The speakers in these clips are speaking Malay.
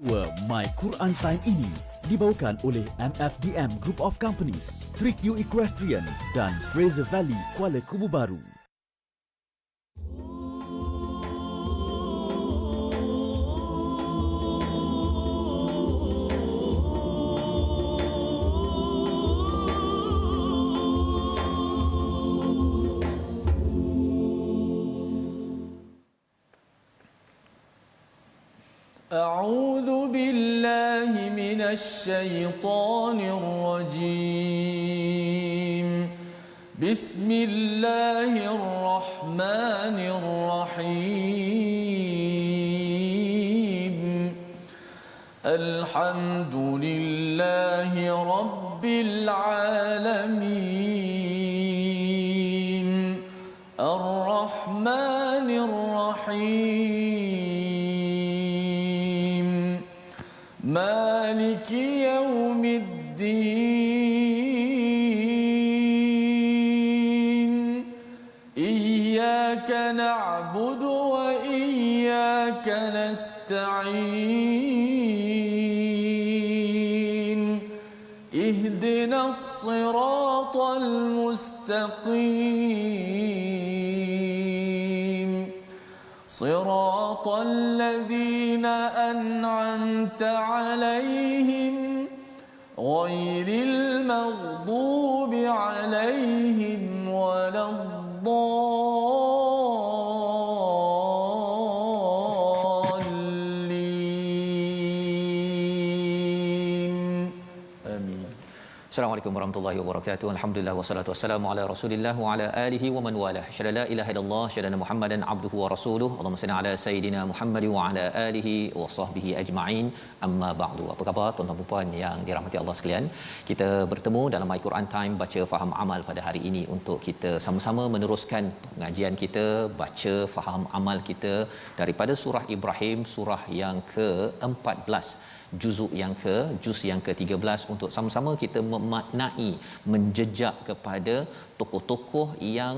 My Quran Time ini dibawakan oleh MFDM Group of Companies, 3Q Equestrian dan Fraser Valley Kuala Kubu Baru. أعوذ بالله من الشيطان الرجيم بسم الله الرحمن الرحيم الحمد لله رب العالمين الرحمن الرحيم مالك يوم الدين إياك نعبد وإياك نستعين اهدنا الصراط المستقيم صراط الذين أنعمت عليهم غير المغضوب عليهم ولا الضالين آمين. Assalamualaikum warahmatullahi wabarakatuh. Alhamdulillah wassalatu wassalamu ala Rasulillah wa ala alihi wa man walah. Syada la ilaha illallah, syada Muhammadan abduhu wa rasuluhu. Allahumma salli ala sayidina Muhammad wa ala alihi wa sahbihi ajma'in. Amma ba'du. Apa khabar tuan-tuan dan puan yang dirahmati Allah sekalian? Kita bertemu dalam My Quran Time baca faham amal pada hari ini untuk kita sama-sama meneruskan pengajian kita baca faham amal kita daripada surah Ibrahim, surah yang ke-14. Juz yang ke-13 untuk sama-sama kita memaknai, menjejak kepada tokoh-tokoh yang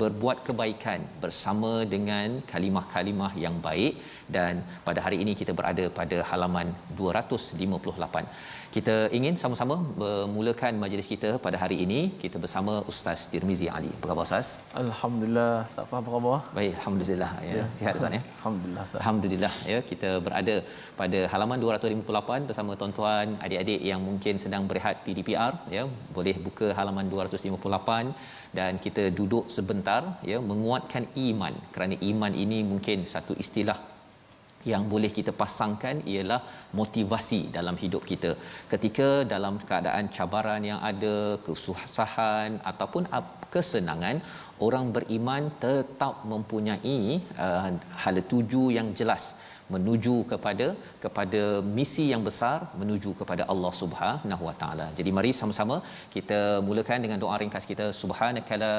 berbuat kebaikan bersama dengan kalimah-kalimah yang baik. Dan pada hari ini kita berada pada halaman 258. Kita ingin sama-sama memulakan majlis kita pada hari ini. Kita bersama Ustaz Tirmizi Ali. Apa khabar Ustaz? Alhamdulillah. Apa khabar? Baik, alhamdulillah ya. Sihat Ustaz ya? Alhamdulillah. Alhamdulillah ya, kita berada pada halaman 258 bersama tuan-tuan adik-adik yang mungkin sedang berehat PDPR ya. Boleh buka halaman 258 dan kita duduk sebentar ya, menguatkan iman, kerana iman ini mungkin satu istilah yang boleh kita pasangkan ialah motivasi dalam hidup kita. Ketika dalam keadaan cabaran yang ada, kesusahan ataupun kesenangan, orang beriman tetap mempunyai hala tuju yang jelas menuju kepada misi yang besar, menuju kepada Allah Subhanahu Wa Taala. Jadi mari sama-sama kita mulakan dengan doa ringkas kita. Subhanakala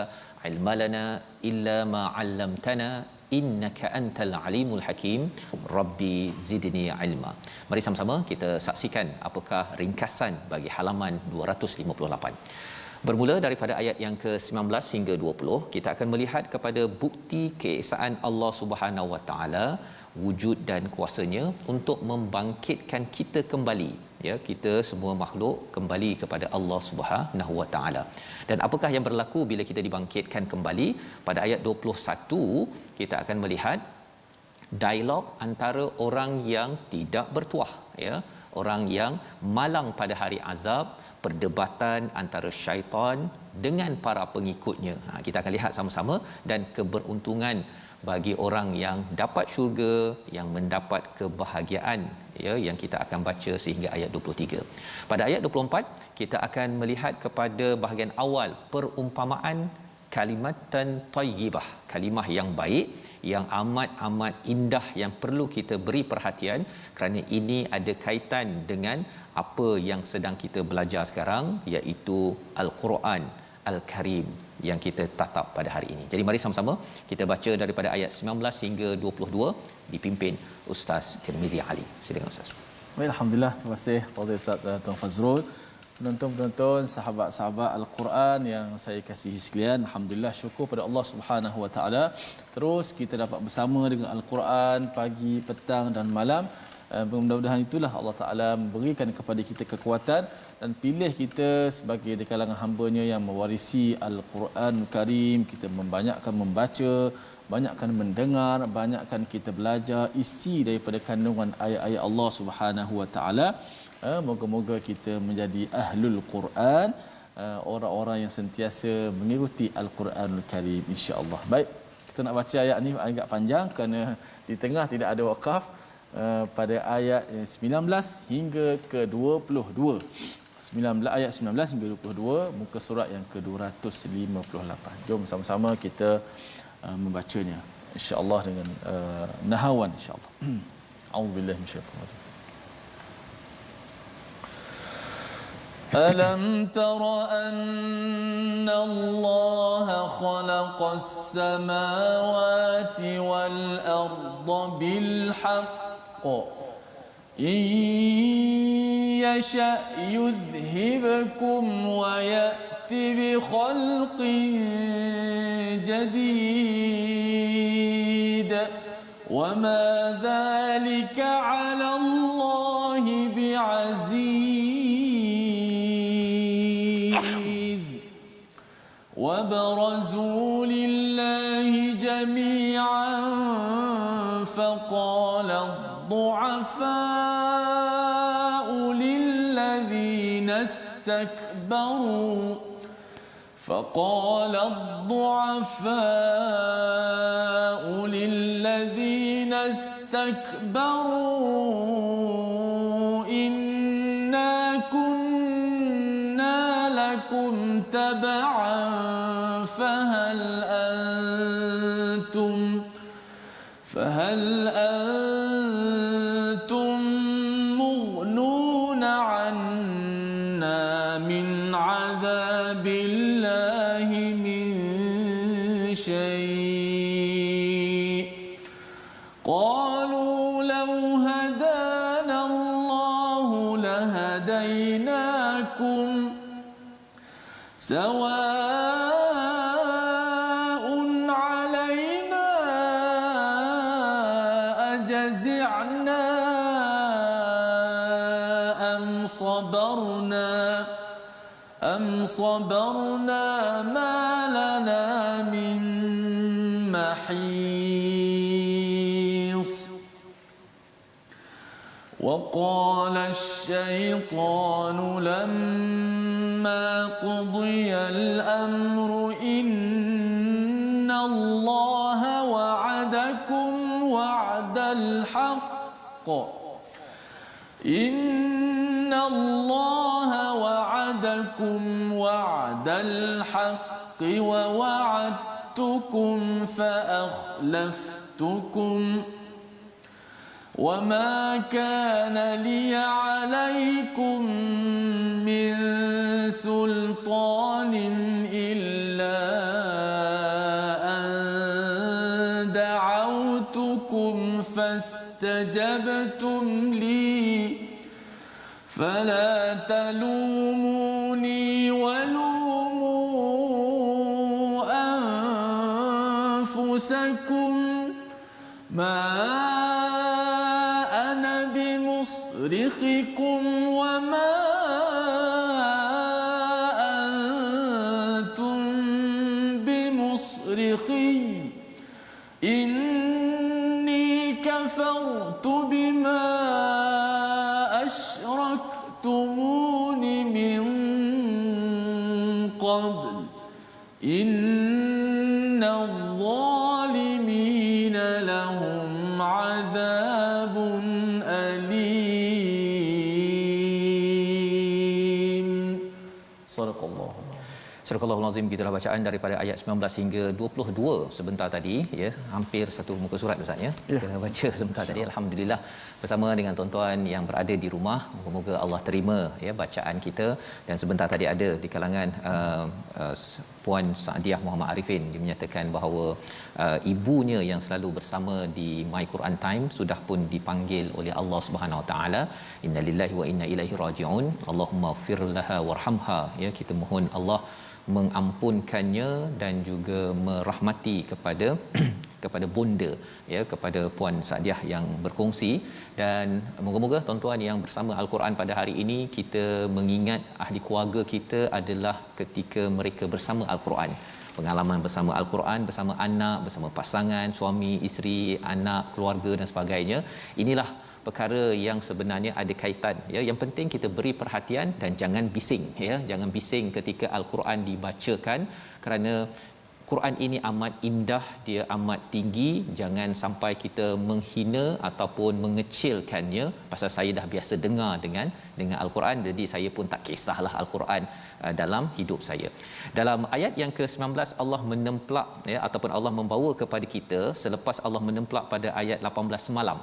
ilmalana illa ma 'allamtana innaka antal alimul hakim rabbi zidni ilma. Mari sama-sama kita saksikan apakah ringkasan bagi halaman 258. Bermula daripada ayat yang ke-19 hingga 20, kita akan melihat kepada bukti keesaan Allah Subhanahu Wa Taala, wujud dan kuasanya untuk membangkitkan kita kembali. Ya, kita semua makhluk kembali kepada Allah Subhanahu Wa Taala. Dan apakah yang berlaku bila kita dibangkitkan kembali? Pada ayat 21 kita akan melihat dialog antara orang yang tidak bertuah ya, orang yang malang pada hari azab, perdebatan antara syaitan dengan para pengikutnya. Kita akan lihat sama-sama, dan keberuntungan bagi orang yang dapat syurga, yang mendapat kebahagiaan ya, yang kita akan baca sehingga ayat 23. Pada ayat 24 kita akan melihat kepada bahagian awal perumpamaan kalimatan tayyibah, kalimah yang baik, yang amat indah, yang perlu kita beri perhatian kerana ini ada kaitan dengan apa yang sedang kita belajar sekarang, iaitu Al-Quran Al-Karim yang kita tatap pada hari ini. Jadi mari sama-sama kita baca daripada ayat 19 hingga 22 dipimpin Ustaz Tirmizi Ali. Silakan Ustaz. Baik, alhamdulillah. Terima kasih kepada Ustaz Tuan Fazrul. Penonton-penonton, sahabat-sahabat Al-Quran yang saya kasihi sekalian, alhamdulillah, syukur pada Allah Subhanahu Wa Taala. Terus kita dapat bersama dengan Al-Quran pagi, petang dan malam Mudah-mudahan itulah Allah Ta'ala memberikan kepada kita kekuatan dan pilih kita sebagai di kalangan hamba-Nya yang mewarisi Al-Quran Karim. Kita membanyakkan membaca, banyakkan mendengar, banyakkan kita belajar isi daripada kandungan ayat-ayat Allah Subhanahu Wa Ta'ala. Moga-moga kita menjadi ahlul Quran, orang-orang yang sentiasa mengikuti Al-Quranul Karim, insya-Allah. Baik, kita nak baca ayat ni agak panjang kerana di tengah tidak ada wakaf, pada ayat 19 hingga ke 22. 19 ayat 19 hingga 22, muka surat yang ke-258. Jom sama-sama kita membacanya, insya-Allah dengan nahawan, insya-Allah. A'udzubillahi minasyaitanir rajim. ألم تر أن الله خلق السماوات والأرض بالحق إن يشأ يذهبكم ويأت بخلق جديد وما ذلك على الله بعزيز وبرزوا لله جميعا فقال الضعفاء للذين استكبروا إنا كنا لكم تبعا فهل أنتم مغنون عنا من عذاب الله من شيء قالوا لو هدانا الله لهديناكم سواء علينا أجزعنا أم صبرنا ما لنا من محيص وقال الشيطان لما قضي الأمر إن الله وعدكم وعد الحق ووعدتكم فأخلفتكم وما كان لي عليكم من سلطان إلا أن دعوتكم فاستجبتم لي فلا تلوموني ولوموا أنفسكم ما أنا بمصرخكم وما أنتم بمصرخي إني كفرت بما أشركتمون من قبل إن الظالمين لهم عذاب أليم. صدق الله. Surah Al-Azim, gitulah bacaan daripada ayat 19 hingga 22 sebentar tadi, ya, hampir satu muka surat Ustaz ya. Kita baca sebentar tadi, alhamdulillah, bersama dengan tuan-tuan yang berada di rumah. Moga-moga Allah terima ya bacaan kita. Dan sebentar tadi ada di kalangan Puan Saadiah Muhammad Arifin, dia menyatakan bahawa ibunya yang selalu bersama di My Quran Time sudah pun dipanggil oleh Allah Subhanahu Wa Taala, innalillahi wa inna ilaihi rajiun, Allahumma ighfir laha warhamha, ya, kita mohon Allah mengampunkannya dan juga merahmati kepada kepada bonda, ya, kepada Puan Sadiah yang berkongsi. Dan moga-moga tuan-tuan yang bersama Al-Quran pada hari ini, kita mengingat ahli keluarga kita adalah ketika mereka bersama Al-Quran, pengalaman bersama Al-Quran, bersama anak, bersama pasangan, suami, isteri, anak, keluarga dan sebagainya. Inilah perkara yang sebenarnya ada kaitan, ya. Yang penting kita beri perhatian dan jangan bising, ya, jangan bising ketika Al-Quran dibacakan, kerana Quran ini amat indah, dia amat tinggi. Jangan sampai kita menghina ataupun mengecilkannya, pasal saya dah biasa dengar dengan Al-Quran, jadi saya pun tak kisahlah Al-Quran dalam hidup saya. Dalam ayat yang ke-19 Allah menemplak, ya, ataupun Allah membawa kepada kita selepas Allah menemplak pada ayat 18 semalam.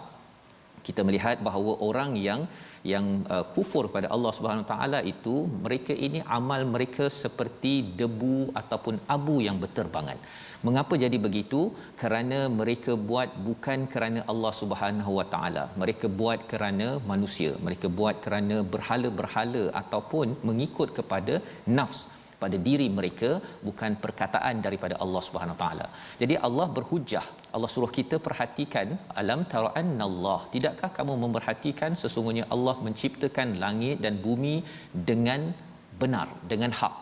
Kita melihat bahawa orang yang kufur pada Allah Subhanahu Wa Taala itu, mereka ini amal mereka seperti debu ataupun abu yang berterbangan. Mengapa jadi begitu? Kerana mereka buat bukan kerana Allah Subhanahu Wa Taala. Mereka buat kerana manusia. Mereka buat kerana berhala-berhala ataupun mengikut kepada nafs pada diri mereka, bukan perkataan daripada Allah Subhanahu taala. Jadi Allah berhujah. Allah suruh kita perhatikan, alam tara annallah, tidakkah kamu memerhatikan sesungguhnya Allah menciptakan langit dan bumi dengan benar, dengan hak.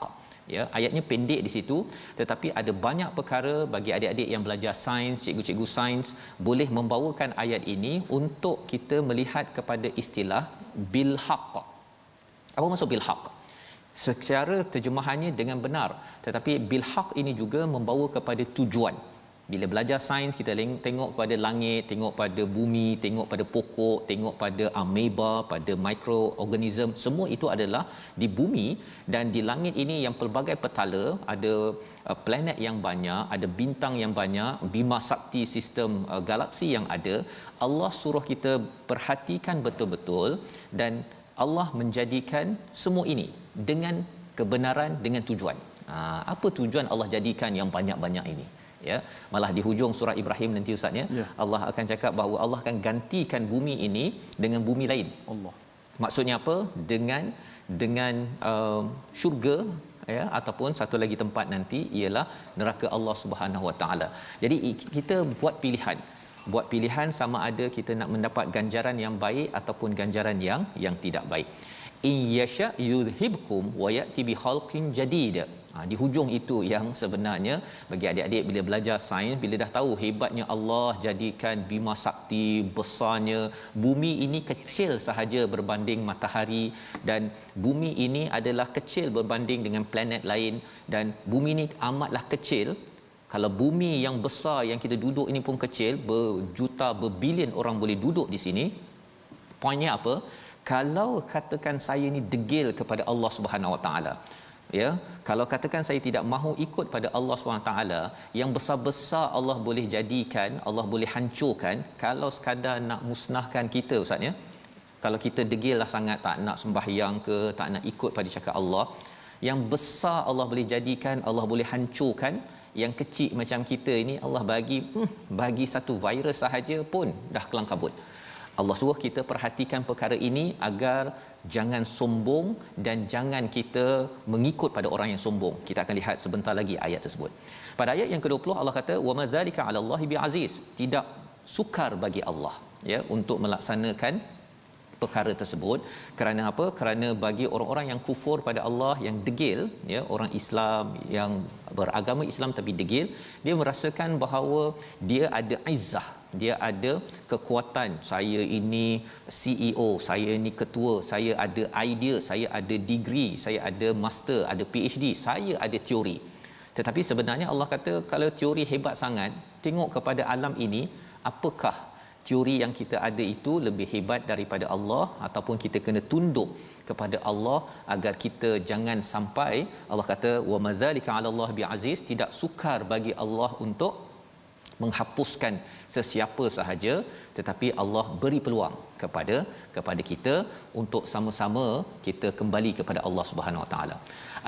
Ya, ayatnya pendek di situ, tetapi ada banyak perkara bagi adik-adik yang belajar sains, cikgu-cikgu sains boleh membawakan ayat ini untuk kita melihat kepada istilah bil haqq. Apa maksud bil haqq? Secara terjemahannya dengan benar, tetapi bil haq ini juga membawa kepada tujuan. Bila belajar sains, kita tengok pada langit, tengok pada bumi, tengok pada pokok, tengok pada ameba, pada mikroorganism, semua itu adalah di bumi dan di langit ini yang pelbagai petala, ada planet yang banyak, ada bintang yang banyak, bima sakti sistem galaksi yang ada. Allah suruh kita perhatikan betul-betul, dan Allah menjadikan semua ini dengan kebenaran, dengan tujuan. Apa tujuan Allah jadikan yang banyak-banyak ini? Ya, malah di hujung surah Ibrahim nanti ustaz, ya, Allah akan cakap bahawa Allah akan gantikan bumi ini dengan bumi lain. Allah. Maksudnya apa? Dengan syurga, ya, ataupun satu lagi tempat nanti ialah neraka Allah Subhanahu Wa Taala. Jadi kita buat pilihan sama ada kita nak mendapat ganjaran yang baik ataupun ganjaran yang tidak baik. In yasha yudhibkum wa ya'ti bi khalqin jadid. Di hujung itu yang sebenarnya bagi adik-adik bila belajar sains, bila dah tahu hebatnya Allah jadikan bima sakti, besarnya bumi ini kecil sahaja berbanding matahari, dan bumi ini adalah kecil berbanding dengan planet lain, dan bumi ini amatlah kecil. Kalau bumi yang besar yang kita duduk ini pun kecil, berjuta berbilion orang boleh duduk di sini. Poinnya apa? Kalau katakan saya ni degil kepada Allah Subhanahu Wa Taala, ya, kalau katakan saya tidak mahu ikut pada Allah Subhanahu taala, yang besar-besar Allah boleh jadikan, Allah boleh hancurkan kalau sekadar nak musnahkan kita ustaz, ya. Kalau kita degillah sangat tak nak sembahyang ke, tak nak ikut pada cakap Allah, yang besar Allah boleh jadikan, Allah boleh hancurkan. Yang kecil macam kita ini Allah bagi satu virus sahaja pun dah kelang kabut. Allah suruh kita perhatikan perkara ini agar jangan sombong dan jangan kita mengikut pada orang yang sombong. Kita akan lihat sebentar lagi ayat tersebut. Pada ayat yang ke-20 Allah kata wa madzalika 'ala Allahi bi'aziz. Tidak sukar bagi Allah, ya, untuk melaksanakan perkara tersebut. Kerana apa? Kerana bagi orang-orang yang kufur pada Allah, yang degil, ya, orang Islam yang beragama Islam tapi degil, dia merasakan bahawa dia ada izzah, dia ada kekuatan. Saya ini CEO, saya ini ketua, saya ada idea, saya ada degree, saya ada master, ada PhD, saya ada teori. Tetapi sebenarnya Allah kata kalau teori hebat sangat, tengok kepada alam ini, apakah teori yang kita ada itu lebih hebat daripada Allah, ataupun kita kena tunduk kepada Allah agar kita jangan sampai, Allah kata wa madzalika 'ala Allah bi'aziz, tidak sukar bagi Allah untuk menghapuskan sesiapa sahaja, tetapi Allah beri peluang kepada kita untuk sama-sama kita kembali kepada Allah Subhanahu Wa Taala.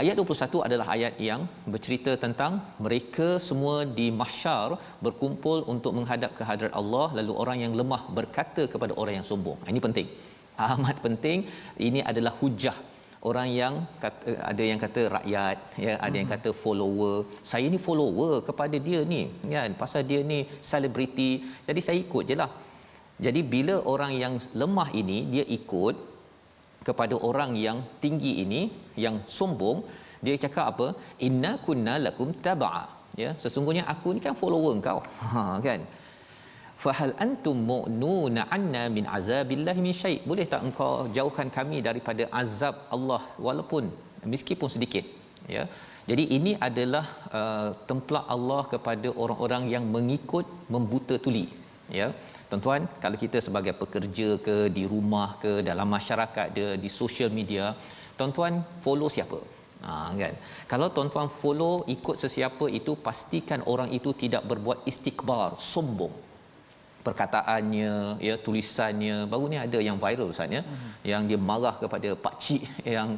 Ayat 21 adalah ayat yang bercerita tentang mereka semua di mahsyar berkumpul untuk menghadap ke hadirat Allah, lalu orang yang lemah berkata kepada orang yang sombong. Ini penting. Amat penting. Ini adalah hujah. orang yang kata, ada yang kata rakyat ya, ada yang kata follower. Saya ni follower kepada dia ni kan, pasal dia ni selebriti, jadi saya ikut je lah. Jadi bila orang yang lemah ini dia ikut kepada orang yang tinggi ini, yang sombong, dia cakap apa? Inna kunna lakum tab'a, ya, sesungguhnya aku ni kan follower engkau. Kan, fahal antum mu'nuna 'anna min azabillahi min syai', boleh tak engkau jauhkan kami daripada azab Allah walaupun meskipun sedikit, ya. Jadi ini adalah templak Allah kepada orang-orang yang mengikut membuta tuli, ya. Tuan-tuan, kalau kita sebagai pekerja ke, di rumah ke, dalam masyarakat dia, di social media, tuan-tuan follow siapa? Kan, kalau tuan-tuan follow ikut sesiapa itu, pastikan orang itu tidak berbuat istikbar, sombong. Perkataannya, ya, tulisannya, baru ni ada yang viral Ustaz, ya, yang dia marah kepada pak cik yang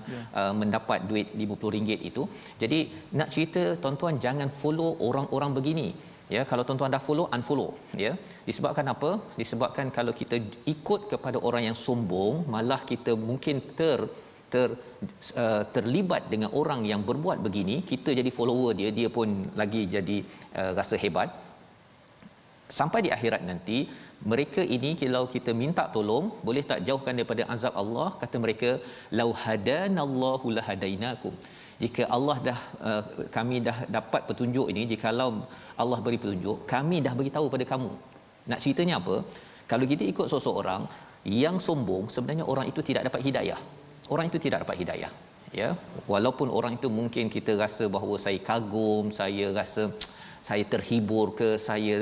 mendapat duit RM50 itu. Jadi nak cerita tuan-tuan, jangan follow orang-orang begini, ya. Kalau tuan-tuan dah follow, unfollow, ya. Disebabkan apa? Disebabkan kalau kita ikut kepada orang yang sombong, malah kita mungkin terlibat dengan orang yang berbuat begini, kita jadi follower dia, dia pun lagi jadi rasa hebat. Sampai di akhirat nanti, mereka ini kalau kita minta tolong, boleh tak jauhkan daripada azab Allah? Kata mereka, lau hadanallahu lahadainakum, jika Allah dah kami dah dapat petunjuk ini, jikalau Allah beri petunjuk, kami dah bagi tahu pada kamu. Nak ceritanya apa? Kalau kita ikut seseorang yang sombong, sebenarnya orang itu tidak dapat hidayah. Orang itu tidak dapat hidayah, ya. Walaupun orang itu mungkin kita rasa bahawa saya kagum, saya rasa saya terhibur ke, saya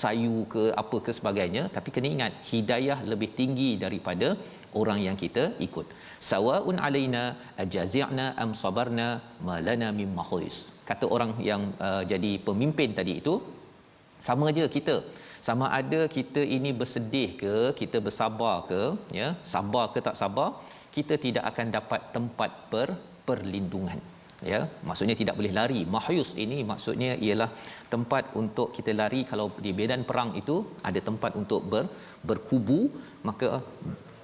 sayu ke, apa ke sebagainya, tapi kena ingat, hidayah lebih tinggi daripada orang yang kita ikut. Sawaun alaina ajazi'na am sabarna malana mim mahis. Kata orang yang jadi pemimpin tadi itu, sama je kita, sama ada kita ini bersedih ke, kita bersabar ke, ya, sabar ke tak sabar, kita tidak akan dapat tempat perlindungan, ya. Maksudnya tidak boleh lari. Mahyus ini maksudnya ialah tempat untuk kita lari. Kalau di medan perang itu ada tempat untuk berkubu, maka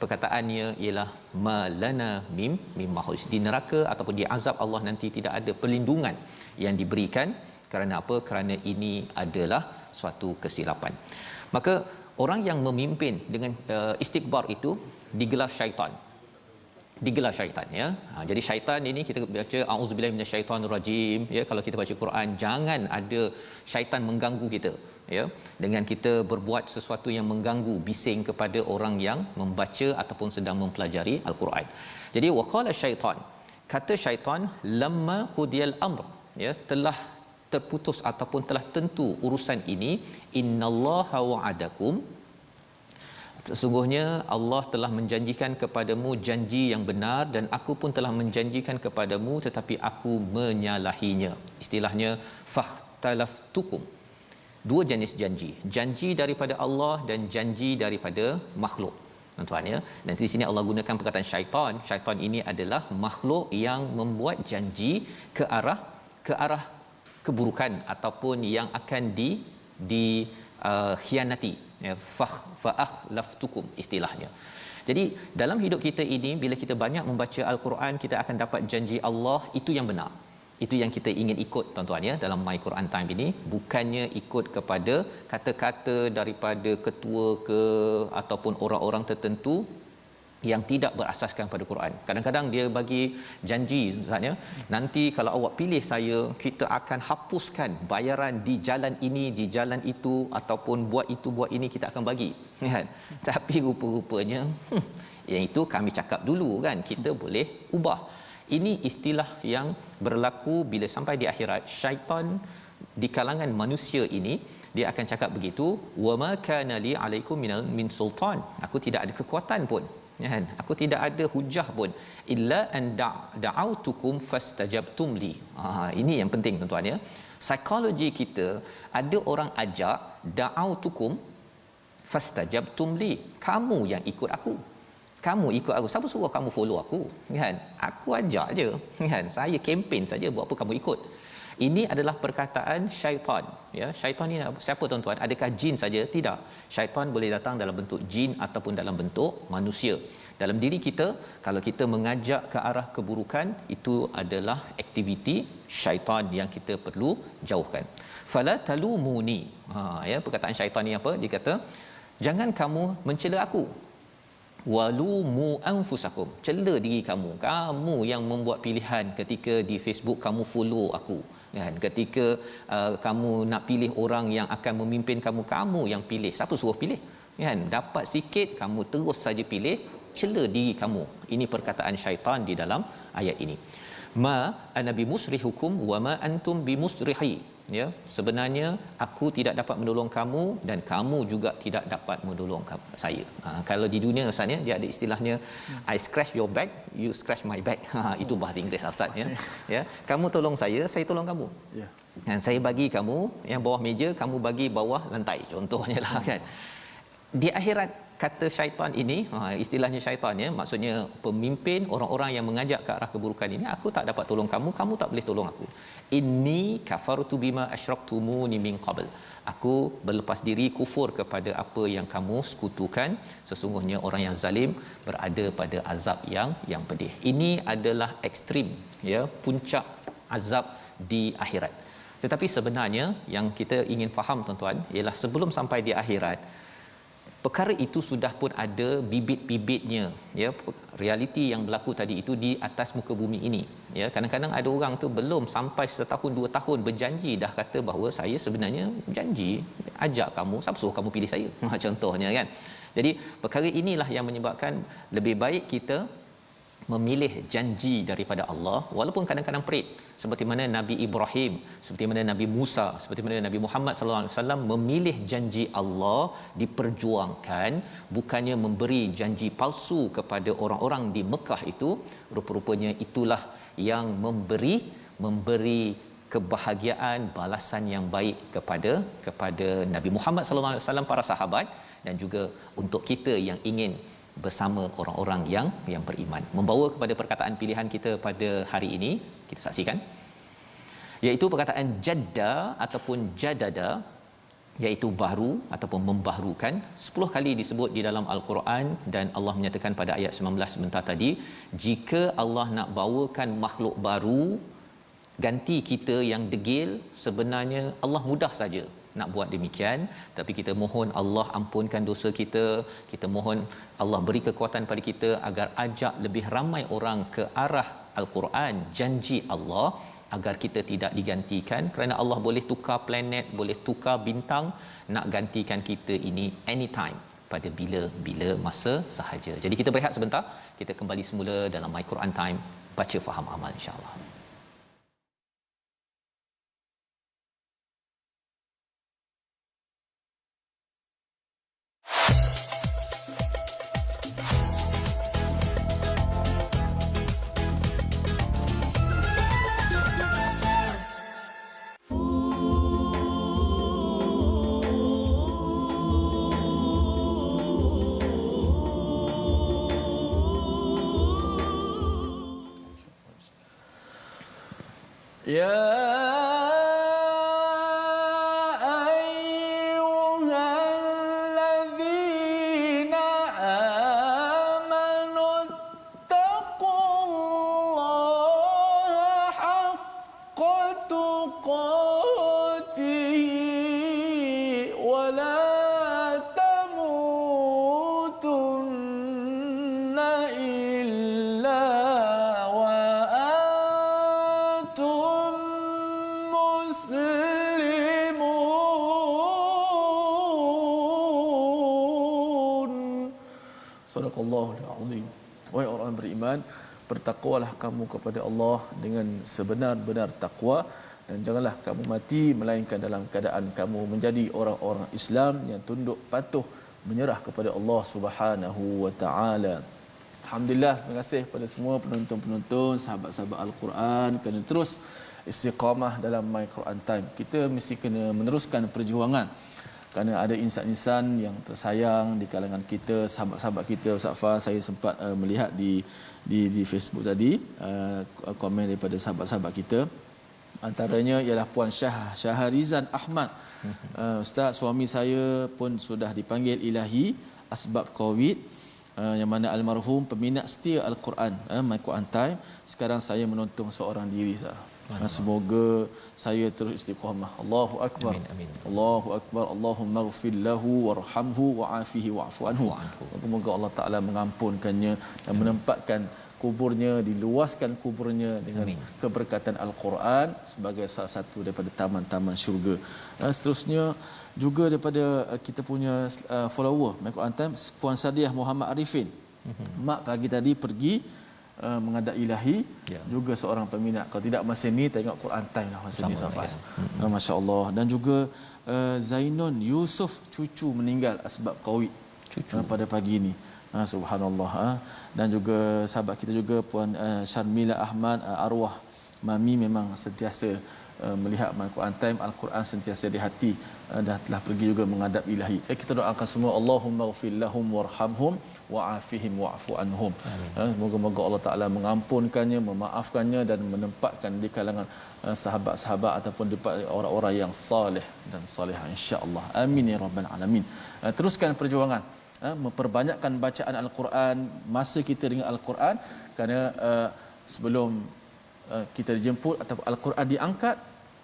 perkataannya ialah malana mim mahyus. Di neraka ataupun di azab Allah nanti tidak ada perlindungan yang diberikan. Kerana apa? Kerana ini adalah suatu kesilapan. Maka orang yang memimpin dengan istikbar itu digelar syaitan. Digelar syaitan, ya. Jadi syaitan ini kita baca auzubillahi minasyaitonirrajim, ya. Kalau kita baca Quran, jangan ada syaitan mengganggu kita, ya, dengan kita berbuat sesuatu yang mengganggu, bising kepada orang yang membaca ataupun sedang mempelajari al-Quran. Jadi waqala syaitan, kata syaitan, lamma qudiyal amr, ya, telah terputus ataupun telah tentu urusan ini, innallaha wa'adakum, sesungguhnya Allah telah menjanjikan kepadamu janji yang benar, dan aku pun telah menjanjikan kepadamu tetapi aku menyalahinya. Istilahnya fakhtalaftukum. Dua jenis janji. Janji daripada Allah dan janji daripada makhluk. Tuan-tuan, ya. Dan di sini Allah gunakan perkataan syaitan. Syaitan ini adalah makhluk yang membuat janji ke arah keburukan ataupun yang akan khianati, ya, fa'akhlaftukum istilahnya. Jadi dalam hidup kita ini, bila kita banyak membaca al-Quran, kita akan dapat janji Allah, itu yang benar. Itu yang kita ingin ikut, tuan-tuan, ya, dalam My Quran Time ini. Bukannya ikut kepada kata-kata daripada ketua ke ataupun orang-orang tertentu yang tidak berasaskan pada Quran. Kadang-kadang dia bagi janji, Ustaz, ya, nanti kalau awak pilih saya, kita akan hapuskan bayaran di jalan ini, di jalan itu, ataupun buat itu, buat ini, kita akan bagi, kan. Tapi rupa-rupanya yang itu kami cakap dulu, kan, kita boleh ubah. Ini istilah yang berlaku bila sampai di akhirat. Syaitan di kalangan manusia ini, dia akan cakap begitu, wa ma kana li alaikum min sultan, aku tidak ada kekuatan pun, kan, aku tidak ada hujah pun, illa an da'autukum fastajabtum li. Ini yang penting, tuan-tuan, ya. Psikologi kita, ada orang ajak, da'autukum fastajabtum li, kamu yang ikut aku. Kamu ikut aku. Siapa suruh kamu follow aku, kan? Aku ajak je, kan? Saya kempen saja, buat apa kamu ikut? Ini adalah perkataan syaitan, ya. Syaitan ni siapa, tuan-tuan? Adakah jin saja? Tidak. Syaitan boleh datang dalam bentuk jin ataupun dalam bentuk manusia. dalam diri kita. Kalau kita mengajak ke arah keburukan, itu adalah aktiviti syaitan yang kita perlu jauhkan. Fala talumuni. Ya, perkataan syaitan ni apa? Dia kata, jangan kamu mencela aku. Walumu anfusakum, cela diri kamu. Kamu yang membuat pilihan ketika di Facebook kamu follow aku, kan? Ketika kamu nak pilih orang yang akan memimpin kamu, kamu yang pilih. Siapa suruh pilih, kan? Dapat sikit kamu terus saja pilih, cela diri kamu. Ini perkataan syaitan di dalam ayat ini. Ma ana bimusrihukum wa ma antum bimusrihi. Ya, sebenarnya aku tidak dapat menolong kamu dan kamu juga tidak dapat menolong saya. Kalau di dunia Ustaz, dia ada istilahnya I scratch your back, you scratch my back. Itu bahasa Inggeris Ustaz, ya. Ya, kamu tolong saya tolong kamu. Ya. Dan saya bagi kamu yang bawah meja, kamu bagi bawah lantai, contohnya lah, kan. Di akhirat, kata syaitan ini, istilahnya syaitan, ya, maksudnya pemimpin orang-orang yang mengajak ke arah keburukan ini, aku tak dapat tolong kamu, kamu tak boleh tolong aku. Inni kafartu bima asyraktumuni min qabl. Aku berlepas diri, kufur kepada apa yang kamu sekutukan. Sesungguhnya orang yang zalim berada pada azab yang pedih. Ini adalah ekstrim, ya, puncak azab di akhirat. Tetapi sebenarnya yang kita ingin faham, tuan-tuan, ialah sebelum sampai di akhirat, perkara itu sudah pun ada bibit-bibitnya, ya. Realiti yang berlaku tadi itu di atas muka bumi ini, ya. Kadang-kadang ada orang tu belum sampai 1 tahun 2 tahun berjanji dah kata bahawa saya sebenarnya janji ajak kamu, siapa suruh kamu pilih saya. Contohnya, kan. Jadi perkara inilah yang menyebabkan lebih baik kita memilih janji daripada Allah, walaupun kadang-kadang perit, seperti mana Nabi Ibrahim, seperti mana Nabi Musa, seperti mana Nabi Muhammad sallallahu alaihi wasallam memilih janji Allah, diperjuangkan, bukannya memberi janji palsu kepada orang-orang di Mekah itu. Rupa-rupanya itulah yang memberi kebahagiaan, balasan yang baik kepada Nabi Muhammad sallallahu alaihi wasallam, para sahabat, dan juga untuk kita yang ingin bersama orang-orang yang beriman. Membawa kepada perkataan pilihan kita pada hari ini, kita saksikan, iaitu perkataan jadda ataupun jadada, iaitu baru ataupun membaharukan. 10 kali disebut di dalam Al-Quran, dan Allah menyatakan pada ayat 19 sebentar tadi, jika Allah nak bawakan makhluk baru ganti kita yang degil, sebenarnya Allah mudah saja nak buat demikian. Tapi kita mohon Allah ampunkan dosa kita, kita mohon Allah beri kekuatan pada kita agar ajak lebih ramai orang ke arah Al-Quran, janji Allah, agar kita tidak digantikan, kerana Allah boleh tukar planet, boleh tukar bintang, nak gantikan kita ini anytime, pada bila-bila masa sahaja. Jadi kita berehat sebentar, kita kembali semula dalam My Quran Time, baca faham amal, insya-Allah. Ya Sadaqallahul azim. Wahai orang beriman, bertakwalah kamu kepada Allah dengan sebenar-benar takwa, dan janganlah kamu mati melainkan dalam keadaan kamu menjadi orang-orang Islam yang tunduk patuh menyerah kepada Allah Subhanahu wa taala. Alhamdulillah, terima kasih kepada semua penonton-penonton, sahabat-sahabat Al-Quran, kerana terus istiqamah dalam My Quran Time. Kita mesti kena meneruskan perjuangan, kerana ada insan-insan yang tersayang di kalangan kita, sahabat-sahabat kita. Ustaz Fah, saya sempat melihat di Facebook tadi komen daripada sahabat-sahabat kita. Antaranya ialah Puan Syaharizan Ahmad. Ustaz, suami saya pun sudah dipanggil ilahi asbab COVID. yang mana almarhum peminat setia Al-Quran, My Quran Time. Sekarang saya menonton seorang diri sah. Semoga saya terus istiqamah. Allahu akbar. Amin, amin. Allahu akbar. Allahumma ighfir lahu warhamhu wa'afihi wa'fu anhu. Semoga Allah Taala mengampunkannya dan menempatkan kuburnya, diluaskan kuburnya dengan Amin. keberkatan Al-Quran sebagai salah satu daripada taman-taman syurga. Seterusnya juga daripada kita punya follower My Quran Time, Puan Sadiah Muhammad Arifin. Mak pagi tadi pergi menghadap ilahi, juga seorang peminat. Kalau tidak masa ni tengok Quran Time lah masa ni Safas. Masya-Allah. Dan juga Zainon Yusuf cucu meninggal sebab Covid pada pagi ni. Subhanallah. Dan juga sahabat kita juga Puan Syarmila Ahmad, arwah mami memang sentiasa melihat Al-Quran Time, Al-Quran sentiasa di hati, dah telah pergi juga menghadap ilahi. Kita doakan semua, Allahumma ighfir lahum warhamhum wa'afihim wa'fu anhum. Moga-moga Allah Taala mengampunkannya, memaafkannya dan menempatkan di kalangan sahabat-sahabat ataupun di orang-orang yang saleh dan salihah, insya-Allah. Amin ya rabbal alamin. Teruskan perjuangan, memperbanyakkan bacaan Al-Quran, masa kita dengan Al-Quran, kerana sebelum kita dijemput atau Al-Quran diangkat,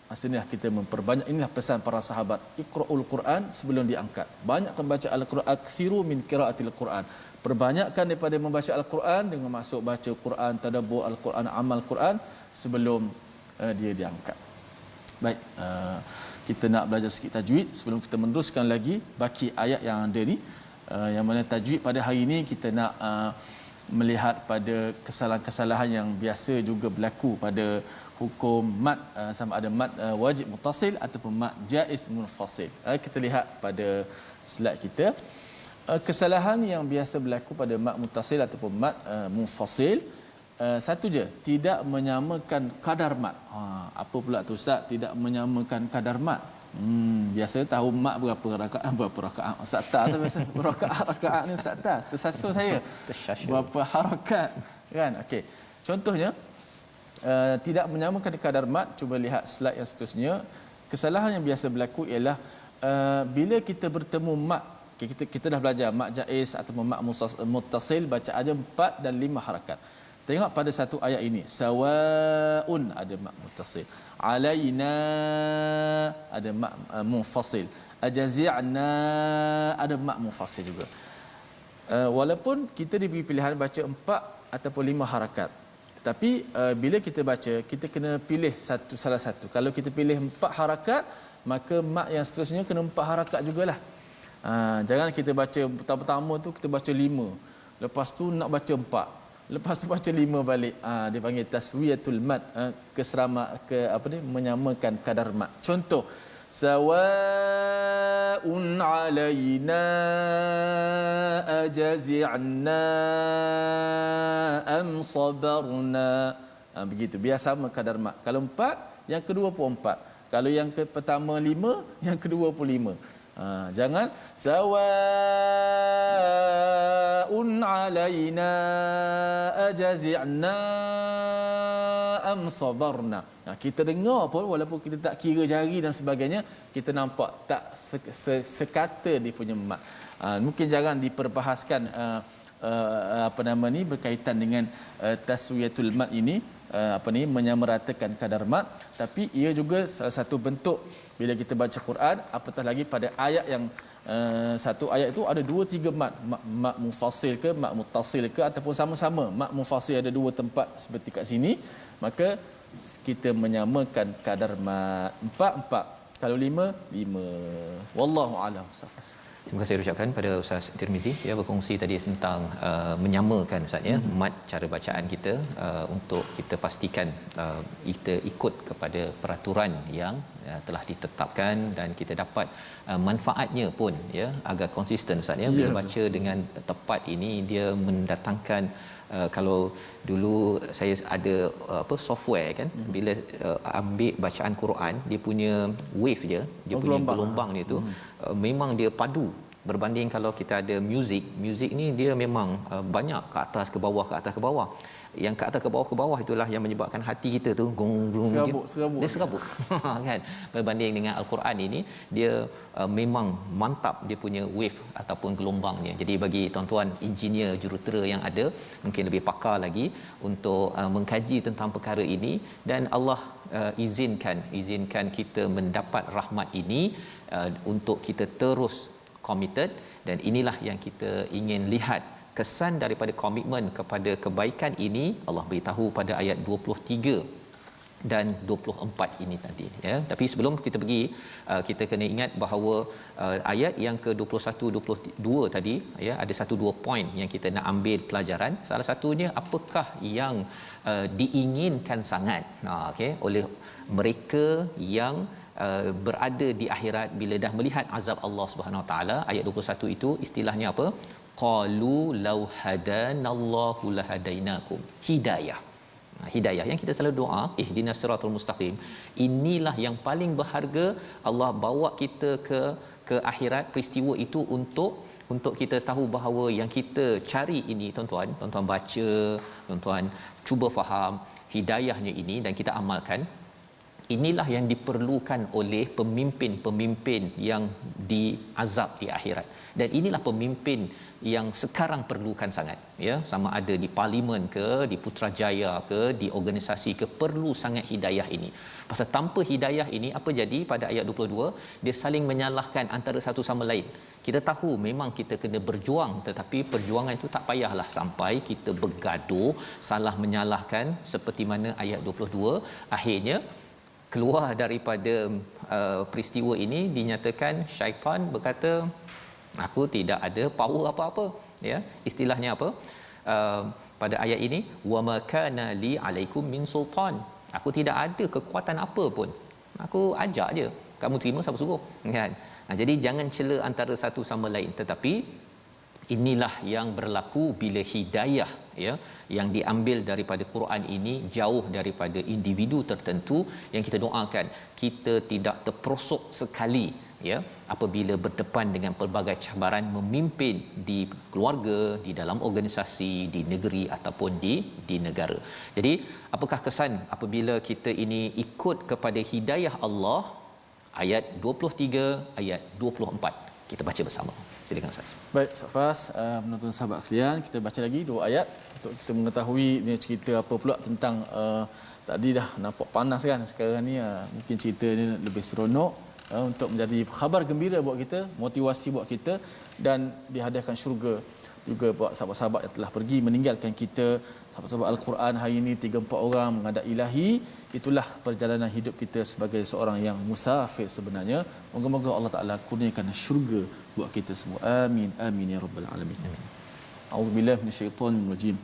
maksudnya kita memperbanyak. Inilah pesan para sahabat, Iqra'ul Quran sebelum diangkat. Banyakkan baca Al-Quran, aksiru min qiraatil Quran. Perbanyakkan daripada membaca Al-Quran dengan masuk baca Quran, tadabbur Al-Quran, amal Quran sebelum dia diangkat. Baik, kita nak belajar sikit tajwid sebelum kita meneruskan lagi baki ayat yang ada ni. Yang mana tajwid pada hari ini kita nak melihat pada kesalahan-kesalahan yang biasa juga berlaku pada hukum mad, sama ada mad wajib muttasil ataupun mad jaiz munfasil. Kita lihat pada slide kita, kesalahan yang biasa berlaku pada mad muttasil ataupun mad munfasil. Satu je, tidak menyamakan kadar mad. Apa pula tu Ustaz, tidak menyamakan kadar mad? Biasa tahu mak berapa rakaat Ustaz tak tu biasa rakaat ni Ustaz tak tersasul saya berapa harakat kan. Okey, contohnya tidak menyamakan kadar mad. Cuba lihat slide yang seterusnya. Kesalahan yang biasa berlaku ialah bila kita bertemu mad, kita dah belajar mad jaiz atau mad muttasil, baca aja 4 dan 5 harakat. Tengok pada satu ayat ini, sawaun ada mad muttasil, alaina ada mad munfasil, ajazi'na ada mad munfasil juga. Walaupun kita diberi pilihan baca 4 ataupun 5 harakat, tetapi bila kita baca, kita kena pilih salah satu. Kalau kita pilih 4 harakat, maka mad yang seterusnya kena 4 harakat jugalah. Jangan kita baca pertama tu kita baca 5, lepas tu nak baca 4, lepas tu baca 5 balik. Dia panggil taswiyatul mad, menyamakan kadar mad. Contoh, sawaun alaina ajazi'na am sabarna. Begitu, biar sama kadar mad. Kalau 4, yang kedua pun 4. Kalau yang pertama 5, yang kedua pun 5. Jangan sawaun alaina ajazi'na am sabarna. Kita dengar pun walaupun kita tak kira jari dan sebagainya, kita nampak tak sekata dia punya mat. Mungkin jangan diperbahaskan berkaitan dengan taswiyatul mat ini, menyamaratakan kadar mat, tapi ia juga salah satu bentuk bila kita baca Quran, apatah lagi pada ayat yang satu ayat itu ada 2-3 mat, mat mufasil ke mat muttasil ke, ataupun sama-sama mat mufasil ada 2 tempat seperti kat sini, maka kita menyamakan kadar mat 4, kalau 5 wallahu alam. Terima kasih ucapkan pada Ustaz Tirmizi ya, berkongsi tadi tentang menyamakan Ustaz ya, mat cara bacaan kita, untuk kita pastikan kita ikut kepada peraturan yang telah ditetapkan, dan kita dapat manfaatnya pun ya agar konsisten Ustaz ya. Bila baca dengan tepat ini, dia mendatangkan kalau dulu saya ada software kan, bila ambil bacaan Quran, dia punya wave je, dia punya gelombang dia tu memang dia padu berbanding kalau kita ada muzik ni dia memang banyak ke atas ke bawah ke atas ke bawah. Yang ke atas ke bawah itulah yang menyebabkan hati kita tu gong dia serabut kan. Berbanding dengan al-Quran ini dia memang mantap dia punya wave ataupun gelombangnya. Jadi bagi tuan-tuan engineer jurutera yang ada mungkin lebih pakar lagi untuk mengkaji tentang perkara ini, dan Allah izinkan kita mendapat rahmat ini untuk kita terus committed, dan inilah yang kita ingin lihat kesan daripada komitmen kepada kebaikan ini. Allah beritahu pada ayat 23 dan 24 ini tadi ya. Tapi sebelum kita pergi, kita kena ingat bahawa ayat yang ke-21 22 tadi ya, ada 1-2 poin yang kita nak ambil pelajaran. Salah satunya, apakah yang diinginkan sangat okey oleh mereka yang berada di akhirat bila dah melihat azab Allah Subhanahu Wa Taala. Ayat 21 itu istilahnya apa? Qalu law hadanallahu lahadainakum. Hidayah yang kita selalu doa, ihdinas siratal mustaqim. Inilah yang paling berharga. Allah bawa kita ke akhirat, peristiwa itu untuk kita tahu bahawa yang kita cari ini, tuan-tuan baca, tuan-tuan cuba faham hidayahnya ini dan kita amalkan. Inilah yang diperlukan oleh pemimpin-pemimpin yang diazab di akhirat. Dan inilah pemimpin yang sekarang perlukan sangat ya, sama ada di parlimen ke, di Putrajaya ke, di organisasi ke, perlu sangat hidayah ini. Pasal tanpa hidayah ini apa jadi? Pada ayat 22 dia saling menyalahkan antara satu sama lain. Kita tahu memang kita kena berjuang, tetapi perjuangan itu tak payahlah sampai kita bergaduh, salah menyalahkan, seperti mana ayat 22 akhirnya keluar daripada peristiwa ini dinyatakan syaitan berkata, aku tidak ada power apa-apa ya. Istilahnya apa pada ayat ini? Wa ma kana li alaikum min sultan. Aku tidak ada kekuatan apa pun, aku ajak je, kamu terima siapa suruh kan. Jadi jangan cela antara satu sama lain, tetapi inilah yang berlaku bila hidayah ya yang diambil daripada Quran ini jauh daripada individu tertentu. Yang kita doakan kita tidak terperosok sekali ya apabila berdepan dengan pelbagai cabaran memimpin di keluarga, di dalam organisasi, di negeri ataupun di negara. Jadi apakah kesan apabila kita ini ikut kepada hidayah Allah? Ayat 23, ayat 24 kita baca bersama. Silakan Ustaz. Baik, Safas, penonton sahabat sekalian, kita baca lagi 2 ayat untuk kita mengetahui ni cerita apa pula tentang tadi dah nampak panas kan, sekarang ni mungkin cerita ni lebih seronok untuk menjadi khabar gembira buat kita, motivasi buat kita, dan dihadiahkan syurga juga buat sahabat-sahabat yang telah pergi meninggalkan kita. Sahabat-sahabat Al-Quran hari ini 3-4 orang menghadap ilahi. Itulah perjalanan hidup kita sebagai seorang yang musafir sebenarnya. Moga-moga Allah Taala kurniakan syurga buat kita semua. Amin amin ya rabbal alamin. A'udzubillahi minasyaitonir rajim.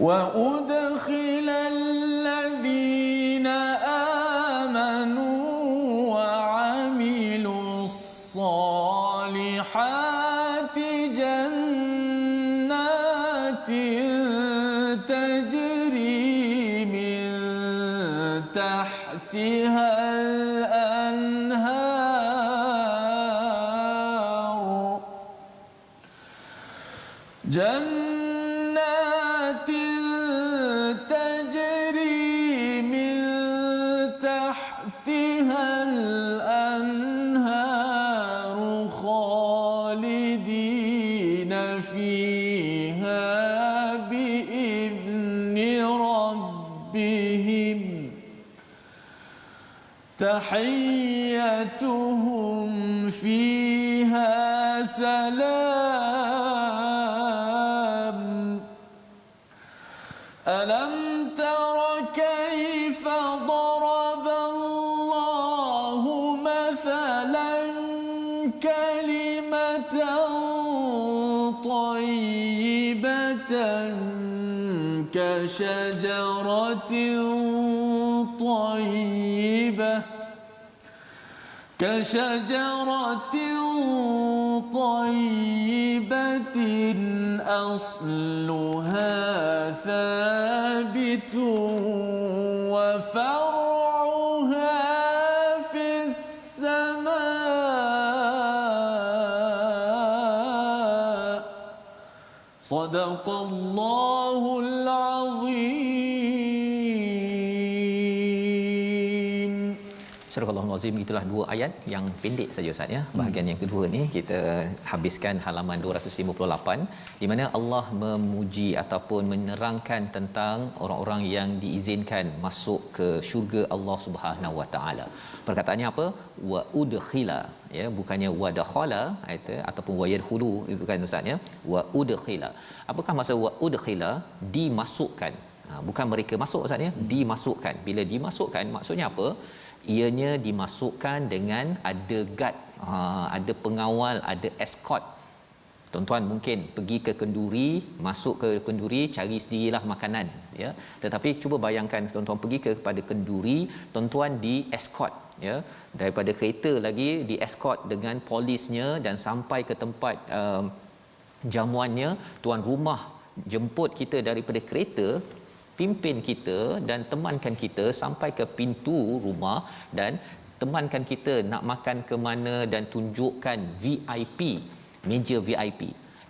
Wa udkhilal ladzina amanu wa 'amilus salihati jannatin tajri min tahtiha جنات تجري من تحتها الأنهار خالدين فيها بإذن ربهم تحيتهم فيها سلام ألم تر كيف ضرب الله مثلا كلمة طيبة كشجرة طيبة أصلها ثابت وفرعها في السماء Sadaqallahul azim. Surah Al-Azim, itulah dua ayat yang pendek saja Ustaz ya. Bahagian yang kedua ni kita habiskan halaman 258 di mana Allah memuji ataupun menerangkan tentang orang-orang yang diizinkan masuk ke syurga Allah Subhanahu Wa Taala. Perkataannya apa? Wa udkhila, ya, bukannya wa dakhala ataupun wa yadkhulu, bukan Ustaz ya. Wa udkhila. Apakah maksud wa udkhila? Dimasukkan. Bukan mereka masuk Ustaz ya, dimasukkan. Bila dimasukkan maksudnya apa? Ianya dimasukkan dengan ada guard, ada pengawal, ada escort. Tuan-tuan mungkin pergi ke kenduri, masuk ke kenduri, cari sendirilah makanan, ya. Tetapi cuba bayangkan tuan-tuan pergi kepada kenduri, tuan-tuan di escort, ya, daripada kereta lagi di escort dengan polisnya dan sampai ke tempat jamuannya. Tuan rumah jemput kita daripada kereta, pimpin kita dan temankan kita sampai ke pintu rumah dan temankan kita nak makan ke mana dan tunjukkan VIP, meja VIP.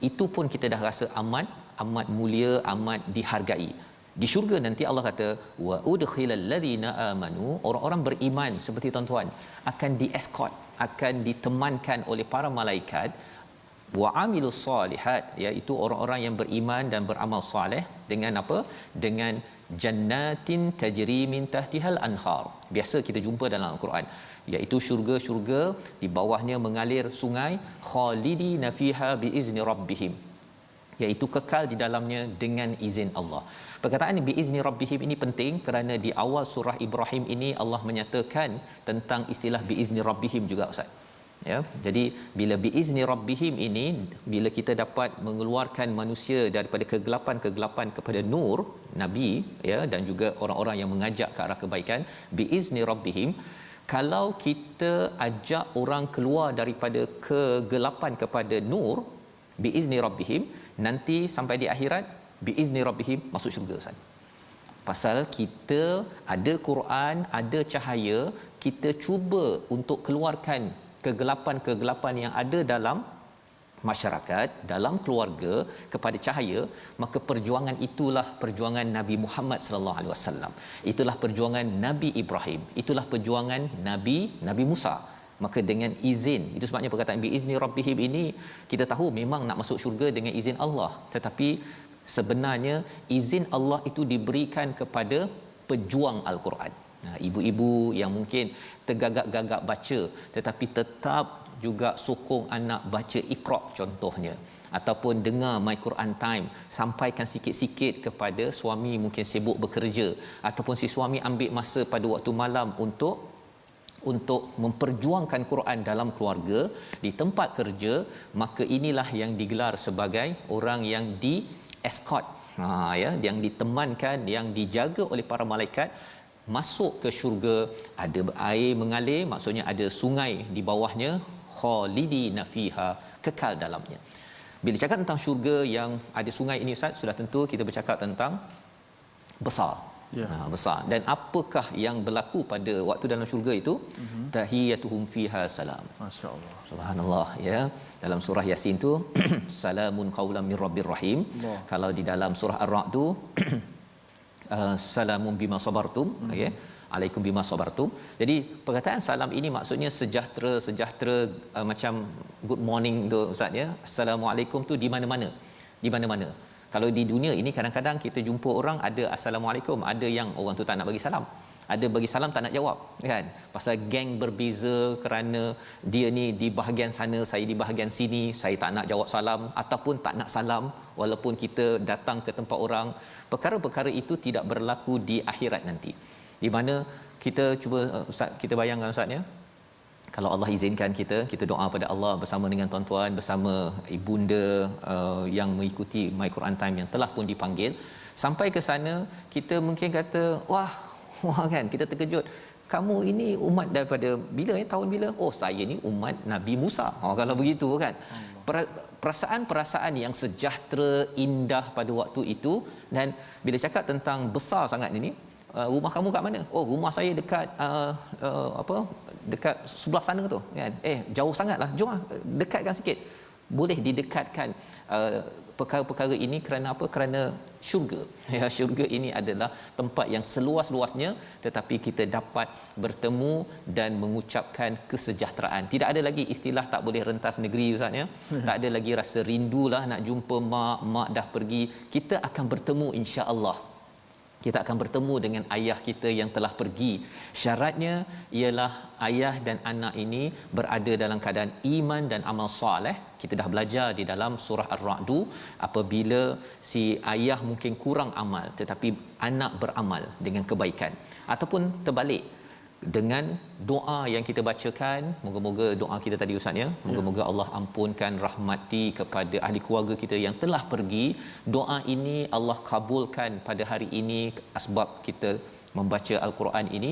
Itu pun kita dah rasa amat mulia, amat dihargai. Di syurga nanti Allah kata wa udkhilal ladzina amanu, orang-orang beriman seperti tuan-tuan akan dieskort, akan ditemankan oleh para malaikat, wa amilus solihat, iaitu orang-orang yang beriman dan beramal soleh dengan apa? Dengan jannatin tajri min tahtihal anhar. Biasa kita jumpa dalam Al-Quran, iaitu syurga-syurga di bawahnya mengalir sungai, khalidina fiha biizni rabbihim, iaitu kekal di dalamnya dengan izin Allah. Perkataan biizni rabbihim ini penting kerana di awal surah Ibrahim ini Allah menyatakan tentang istilah biizni rabbihim juga Ustaz. Ya, jadi bila biizni rabbihim ini, bila kita dapat mengeluarkan manusia daripada kegelapan kepada nur, nabi, ya, dan juga orang-orang yang mengajak ke arah kebaikan, biizni rabbihim. Kalau kita ajak orang keluar daripada kegelapan kepada nur, biizni rabbihim, nanti sampai di akhirat biizni rabbihim masuk syurga Ustaz. Pasal kita ada Quran, ada cahaya, kita cuba untuk keluarkan kegelapan-kegelapan yang ada dalam masyarakat, dalam keluarga kepada cahaya, maka perjuangan itulah perjuangan Nabi Muhammad sallallahu alaihi wasallam. Itulah perjuangan Nabi Ibrahim, itulah perjuangan Nabi Musa. Maka dengan izin, itu sebabnya perkataan biizni rabbihim ini kita tahu memang nak masuk syurga dengan izin Allah, tetapi sebenarnya izin Allah itu diberikan kepada pejuang Al-Quran. Ibu-ibu yang mungkin tergagap-gagap baca tetapi tetap juga sokong anak baca Iqra contohnya, ataupun dengar My Quran Time, sampaikan sikit-sikit kepada suami mungkin sibuk bekerja, ataupun si suami ambil masa pada waktu malam untuk memperjuangkan Quran dalam keluarga, di tempat kerja, maka inilah yang digelar sebagai orang yang di escort, yang ditemankan, yang dijaga oleh para malaikat masuk ke syurga. Ada air mengalir, maksudnya ada sungai di bawahnya, khalidina fiha, kekal dalamnya. Bila cakap tentang syurga yang ada sungai ini Ustaz, sudah tentu kita bercakap tentang besar. Besar. Dan apakah yang berlaku pada waktu dalam syurga itu? Tahiyatuhum fiha salam. Masya-Allah. Subhanallah, ya. Dalam surah Yasin tu salamun qaulan mir rabbir rahim. Kalau di dalam surah Ar-Ra'd tu salamun bima sabartum, okey, alaikum bima sabartum. Jadi perkataan salam ini maksudnya sejahtera, macam good morning tu Ustaz ya. Assalamualaikum tu di mana-mana. Kalau di dunia ini kadang-kadang kita jumpa orang ada assalamualaikum, ada yang orang tu tak nak bagi salam, ada bagi salam tak nak jawab, kan? Pasal geng berbeza, kerana dia ni di bahagian sana, saya di bahagian sini, saya tak nak jawab salam ataupun tak nak salam walaupun kita datang ke tempat orang. Perkara-perkara itu tidak berlaku di akhirat nanti, di mana kita cuba Ustaz, kita bayangkan Ustaz ya, kalau Allah izinkan kita doa pada Allah bersama dengan tuan-tuan, bersama ibunda yang mengikuti My Quran Time yang telah pun dipanggil. Sampai ke sana kita mungkin kata wah kan, kita terkejut, kamu ini umat daripada bila tahun bila? Oh, saya ni umat Nabi Musa. Kalau begitu kan, perasaan-perasaan yang sejahtera, indah pada waktu itu. Dan bila cakap tentang besar sangat ini, rumah kamu kat mana? Oh, rumah saya dekat dekat sebelah sana tu kan. Jauh sangatlah, jom dekatkan sikit. boleh didekatkan perkara-perkara ini kerana apa? Kerana syurga. Ya, syurga ini adalah tempat yang seluas-luasnya, tetapi kita dapat bertemu dan mengucapkan kesejahteraan. Tidak ada lagi istilah tak boleh rentas negeri, ustaz ya. Tak ada lagi rasa rindulah nak jumpa mak dah pergi. Kita akan bertemu insya-Allah. Kita akan bertemu dengan ayah kita yang telah pergi. Syaratnya ialah ayah dan anak ini berada dalam keadaan iman dan amal soleh. Kita dah belajar di dalam surah Ar-Ra'd, apabila si ayah mungkin kurang amal tetapi anak beramal dengan kebaikan, ataupun terbalik dengan doa yang kita bacakan. Moga-moga doa kita tadi ustaz ya, moga-moga Allah ampunkan, rahmati kepada ahli keluarga kita yang telah pergi. Doa ini Allah kabulkan pada hari ini sebab kita membaca al-Quran ini,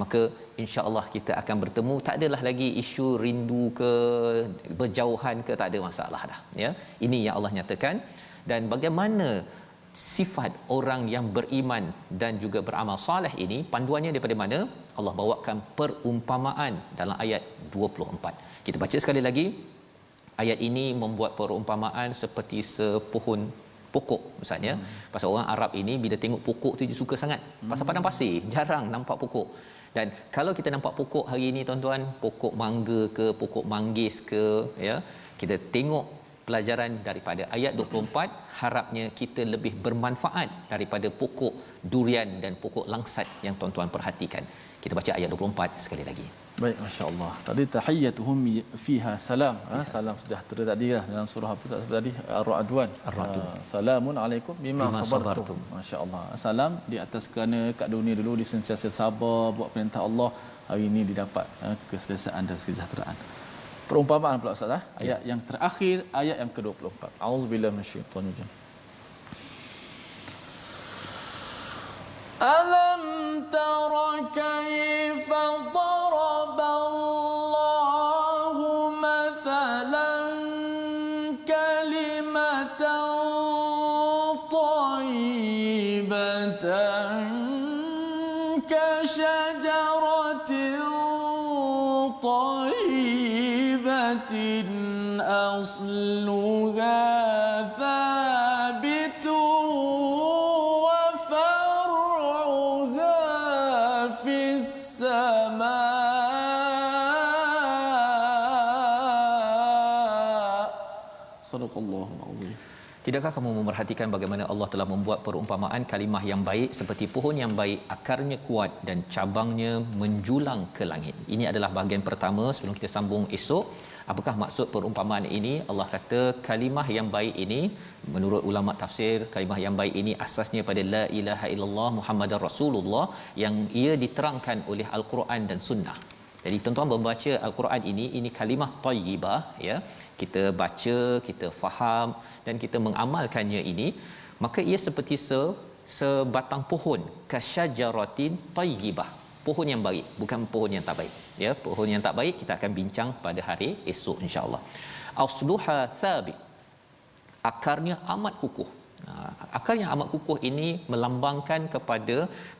maka insya-Allah kita akan bertemu. Tak adalah lagi isu rindu ke berjauhan ke, tak ada masalah dah ya. Ini yang Allah nyatakan. Dan bagaimana sifat orang yang beriman dan juga beramal soleh ini, panduannya daripada mana? Allah bawakan perumpamaan dalam ayat 24. Kita baca sekali lagi. Ayat ini membuat perumpamaan seperti sepohon pokok ustaz ya. Pasal orang Arab ini bila tengok pokok tu dia suka sangat. Pasal padang pasir jarang nampak pokok. Dan kalau kita nampak pokok hari ini tuan-tuan, pokok mangga ke, pokok manggis ke ya, kita tengok pelajaran daripada ayat 24, harapnya kita lebih bermanfaat daripada pokok durian dan pokok langsat yang tuan-tuan perhatikan. Kita baca ayat 24 sekali lagi. Baik, masya-Allah. Tadi tahiyyatuhum fiha salam. Salam sejahtera tadi lah dalam surah apa tadi? Ar-Ra'd. Salamun alaikum bima sabartum. Masya-Allah. Salam di atas kerana kat dunia dulu dia sentiasa sabar buat perintah Allah. Hari ini didapat keselesaan dan kesejahteraan. Perumpamaan pula ustaz ayat yang terakhir, ayat yang ke-24. Auzubillahi minasyaitonir rajim. Alam tara kaifa daraballahu mathalan kalimatan tayyibatan kashajaratin tayyibatin asluha Tidakkah kamu memerhatikan bagaimana Allah telah membuat perumpamaan kalimah yang baik seperti pohon yang baik, akarnya kuat dan cabangnya menjulang ke langit. Ini adalah bahagian pertama. Sebelum kita sambung esok, apakah maksud perumpamaan ini? Allah kata kalimah yang baik ini, menurut ulama tafsir, kalimah yang baik ini asasnya pada la ilaha illallah Muhammadar Rasulullah yang ia diterangkan oleh Al-Quran dan Sunnah. Jadi tuan-tuan membaca Al-Quran ini kalimah thayyibah ya. Kita baca, kita faham dan kita mengamalkannya ini, maka ia seperti sebatang pohon, kasyajaratin tayyibah, pohon yang baik, bukan pohon yang tak baik ya. Pohon yang tak baik kita akan bincang pada hari esok insya-Allah. Asluha thabit, akarnya amat kukuh. Akar yang amat kukuh ini melambangkan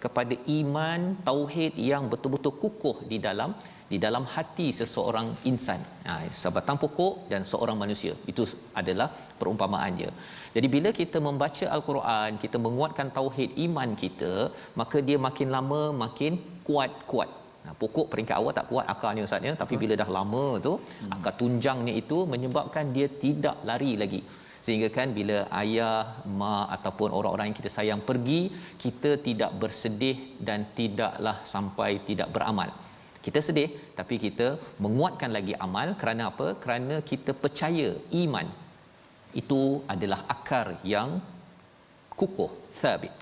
kepada iman tauhid yang betul-betul kukuh di dalam hati seseorang insan. Sebatang pokok dan seorang manusia. Itu adalah perumpamaan dia. Jadi bila kita membaca Al-Quran, kita menguatkan tauhid iman kita, maka dia makin lama makin kuat. Pokok peringkat awal tak kuat akarnya ustaz ya, tapi bila dah lama tu akar tunjangnya itu menyebabkan dia tidak lari lagi. Sehingga kan bila ayah, mak ataupun orang-orang yang kita sayang pergi, kita tidak bersedih dan tidaklah sampai tidak beramal. Kita sedih tapi kita menguatkan lagi amal. Kerana apa? Kerana kita percaya iman itu adalah akar yang kukuh, thabit.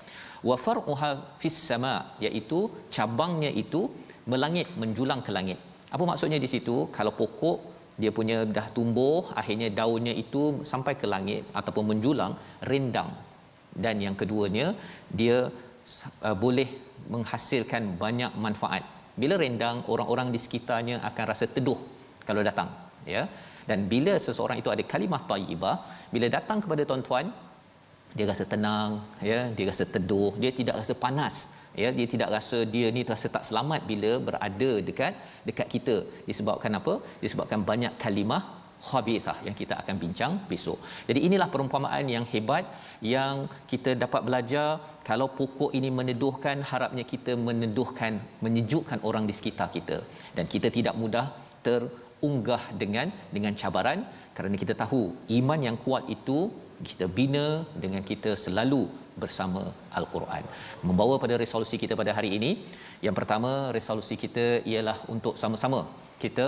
Wa far'uha fis sama, iaitu cabangnya itu melangit, menjulang ke langit. Apa maksudnya di situ? Kalau pokok dia punya dah tumbuh, akhirnya daunnya itu sampai ke langit ataupun menjulang, rendang. Dan yang keduanya, dia boleh menghasilkan banyak manfaat. Bila rendang, orang-orang di sekitarnya akan rasa teduh kalau datang ya. Dan bila seseorang itu ada kalimah thayyibah, bila datang kepada tuan-tuan, dia rasa tenang ya, dia rasa teduh, dia tidak rasa panas ya, dia tidak rasa dia ni terasa tak selamat bila berada dekat kita. Disebabkan apa? Disebabkan banyak kalimah khabithah yang kita akan bincang besok. Jadi inilah perumpamaan yang hebat yang kita dapat belajar. Kalau pokok ini meneduhkan, harapnya kita meneduhkan, menyejukkan orang di sekitar kita, dan kita tidak mudah terunggah dengan cabaran, kerana kita tahu iman yang kuat itu kita bina dengan kita selalu bersama Al-Quran. Membawa pada resolusi kita pada hari ini, yang pertama resolusi kita ialah untuk sama-sama kita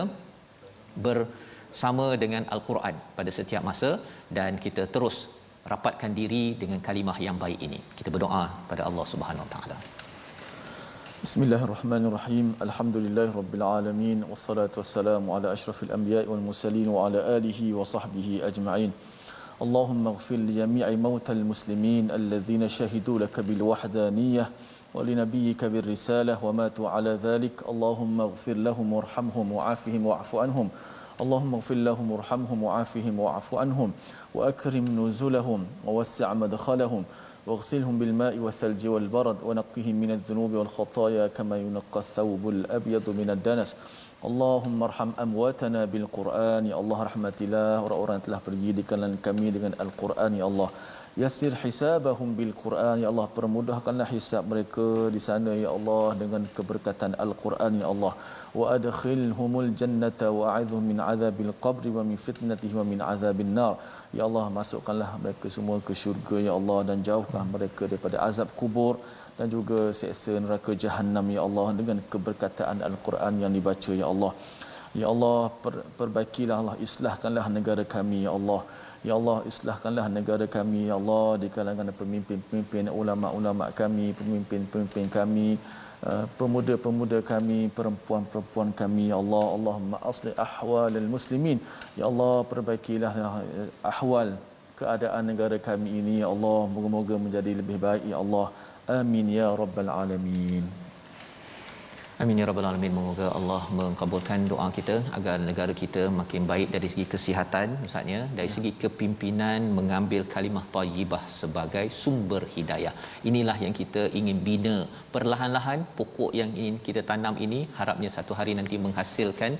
bersama dengan Al-Quran pada setiap masa, dan kita terus rapatkan diri dengan kalimah yang baik ini. Kita berdoa pada Allah Subhanahu Wa Taala. Bismillahirrahmanirrahim. Alhamdulillahirabbil alamin, wassalatu wassalamu ala asyrafil anbiya'i wal mursalin wa ala alihi wa sahbihi ajma'in. اللهم اغفر لجميع موتى المسلمين الذين شهدوا لك بالوحدانية ولنبيك بالرسالة وماتوا على ذلك. اللهم اغفر لهم وارحمهم وعافهم واعف عنهم. اللهم اغفر لهم وارحمهم وعافهم واعف عنهم وأكرم نزلهم ووسع مدخلهم واغسلهم بالماء والثلج والبرد ونقهم من الذنوب والخطايا كما ينقى الثوب الأبيض من الدنس. Allahumma arham amwatana bil Quran, ya Allah, rahmatilah orang-orang yang telah pergi di kalangan kami dengan Al-Quran, ya Allah. Yassir hisabahum bil Quran, ya Allah, permudahkanlah hisab mereka di sana, ya Allah, dengan keberkatan Al-Quran, ya Allah. Wa adkhilhumul jannata wa a'idhhum min adzabil qabri wa min fitnatihi wa min adzabin nar. Ya Allah, masukkanlah mereka semua ke syurga, ya Allah, dan jauhkan mereka daripada azab kubur dan juga seksa neraka jahanam, ya Allah, dengan keberkataan Al-Quran yang dibaca, ya Allah. Ya Allah, perbaikilah, Allah, islahkanlah negara kami, ya Allah. Ya Allah, islahkanlah negara kami, ya Allah, di kalangan pemimpin-pemimpin, ulama-ulama kami, pemimpin-pemimpin kami, pemuda-pemuda kami, perempuan-perempuan kami, ya Allah. Allahumma aslih ahwalal muslimin. Ya Allah, perbaikilah ahwal keadaan negara kami ini, ya Allah. Moga-moga menjadi lebih baik, ya Allah. Amin ya rabbal alamin. Amin ya rabbal alamin. Moga Allah mengabulkan doa kita agar negara kita makin baik dari segi kesihatan, misalnya dari segi kepimpinan, mengambil kalimah thayyibah sebagai sumber hidayah. Inilah yang kita ingin bina perlahan-lahan. Pokok yang ingin kita tanam ini harapnya satu hari nanti menghasilkan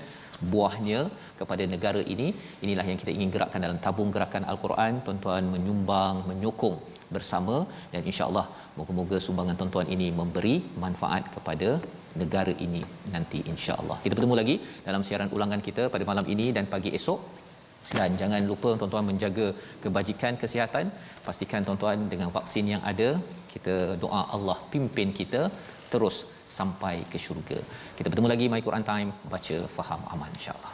buahnya kepada negara ini. Inilah yang kita ingin gerakkan dalam tabung gerakan Al-Quran. Tuan-tuan menyumbang, menyokong bersama, dan insya-Allah moga-moga sumbangan tuan-tuan ini memberi manfaat kepada negara ini nanti, insya-Allah. Kita bertemu lagi dalam siaran ulangan kita pada malam ini dan pagi esok, dan jangan lupa tuan-tuan menjaga kebajikan kesihatan. Pastikan tuan-tuan dengan vaksin yang ada, kita doa Allah pimpin kita terus sampai ke syurga. Kita bertemu lagi My Quran Time, baca faham aman, insya-Allah.